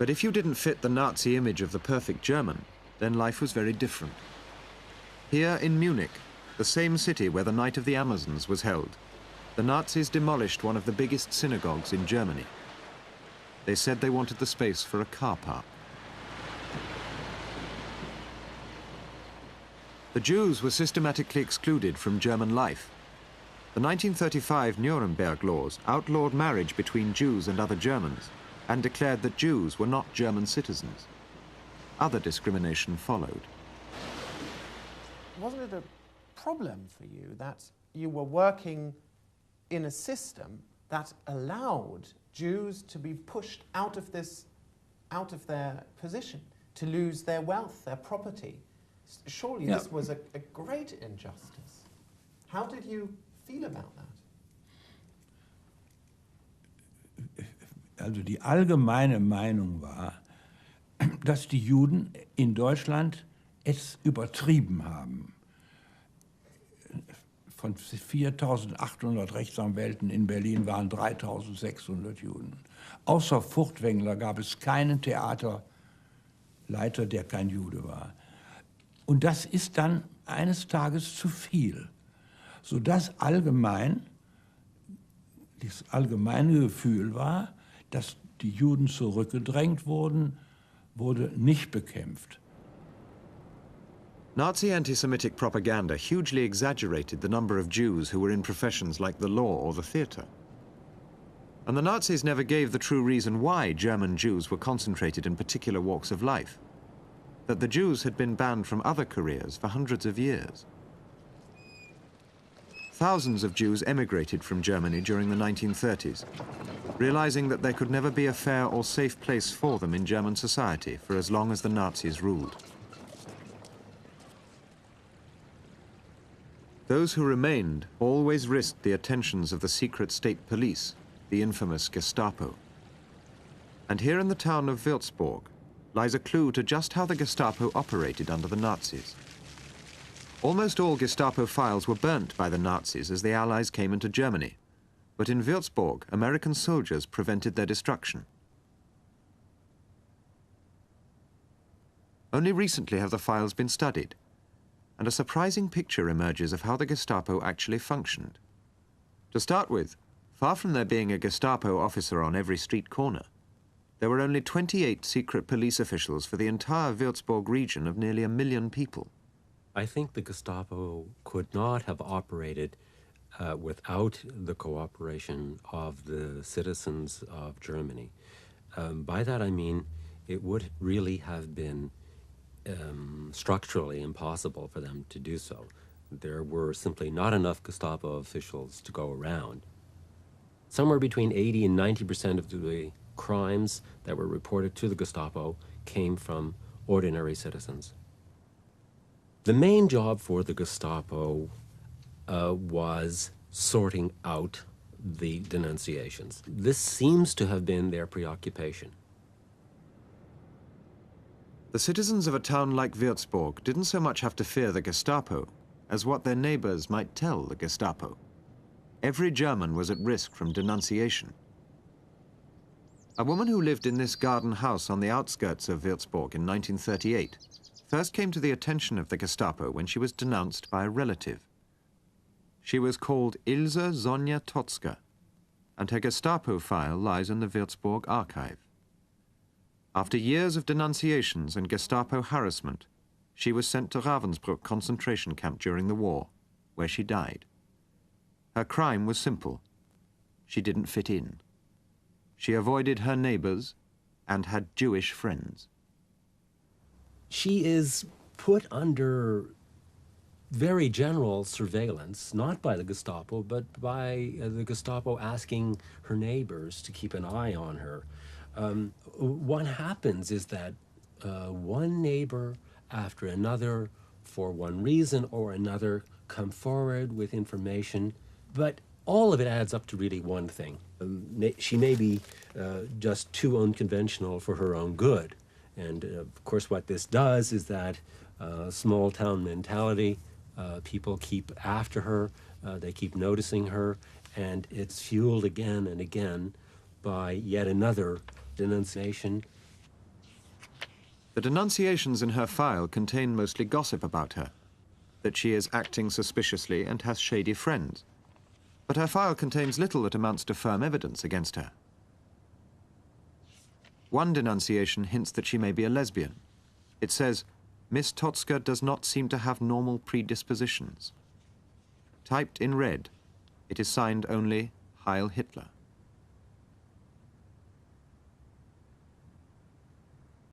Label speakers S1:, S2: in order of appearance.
S1: But if you didn't fit the Nazi image of the perfect German, then life was very different. Here in Munich, the same city where the Night of the Amazons was held, the Nazis demolished one of the biggest synagogues in Germany. They said they wanted the space for a car park. The Jews were systematically excluded from German life. The 1935 Nuremberg laws outlawed marriage between Jews and other Germans and declared that Jews were not German citizens. Other discrimination followed.
S2: Wasn't it a problem for you that you were working in a system that allowed Jews to be pushed out of their position, to lose their wealth, their property? Surely this was a great injustice. How did you feel about that?
S3: Also die allgemeine Meinung war, dass die Juden in Deutschland es übertrieben haben. Von 4.800 Rechtsanwälten in Berlin waren 3.600 Juden. Außer Furtwängler gab es keinen Theaterleiter, der kein Jude war. Und das ist dann eines Tages zu viel, sodass allgemein, das allgemeine Gefühl war, dass die Juden zurückgedrängt wurden, wurde nicht bekämpft.
S1: Nazi anti-Semitic propaganda hugely exaggerated the number of Jews who were in professions like the law or the theatre. And the Nazis never gave the true reason why German Jews were concentrated in particular walks of life, that the Jews had been banned from other careers for hundreds of years. Thousands of Jews emigrated from Germany during the 1930s, realizing that there could never be a fair or safe place for them in German society for as long as the Nazis ruled. Those who remained always risked the attentions of the secret state police, the infamous Gestapo. And here in the town of Würzburg lies a clue to just how the Gestapo operated under the Nazis. Almost all Gestapo files were burnt by the Nazis as the Allies came into Germany, but in Würzburg, American soldiers prevented their destruction. Only recently have the files been studied, and a surprising picture emerges of how the Gestapo actually functioned. To start with, far from there being a Gestapo officer on every street corner, there were only 28 secret police officials for the entire Würzburg region of nearly 1 million people.
S4: I think the Gestapo could not have operated without the cooperation of the citizens of Germany. By that I mean it would really have been structurally impossible for them to do so. There were simply not enough Gestapo officials to go around. Somewhere between 80 and 90% of the crimes that were reported to the Gestapo came from ordinary citizens. The main job for the Gestapo was sorting out the denunciations. This seems to have been their preoccupation.
S1: The citizens of a town like Würzburg didn't so much have to fear the Gestapo as what their neighbors might tell the Gestapo. Every German was at risk from denunciation. A woman who lived in this garden house on the outskirts of Würzburg in 1938 first came to the attention of the Gestapo when she was denounced by a relative. She was called Ilse Sonja Totzka, and her Gestapo file lies in the Würzburg archive. After years of denunciations and Gestapo harassment, she was sent to Ravensbrück concentration camp during the war, where she died. Her crime was simple. She didn't fit in. She avoided her neighbors and had Jewish friends.
S4: She is put under very general surveillance, not by the Gestapo, but by the Gestapo asking her neighbors to keep an eye on her. What happens is that one neighbor after another, for one reason or another, come forward with information, but all of it adds up to really one thing. She may be just too unconventional for her own good. And of course what this does is that small town mentality, people keep after her, they keep noticing her, and it's fueled again and again by yet another denunciation.
S1: The denunciations in her file contain mostly gossip about her, that she is acting suspiciously and has shady friends. But her file contains little that amounts to firm evidence against her. One denunciation hints that she may be a lesbian. It says, Miss Totska does not seem to have normal predispositions. Typed in red, it is signed only Heil Hitler.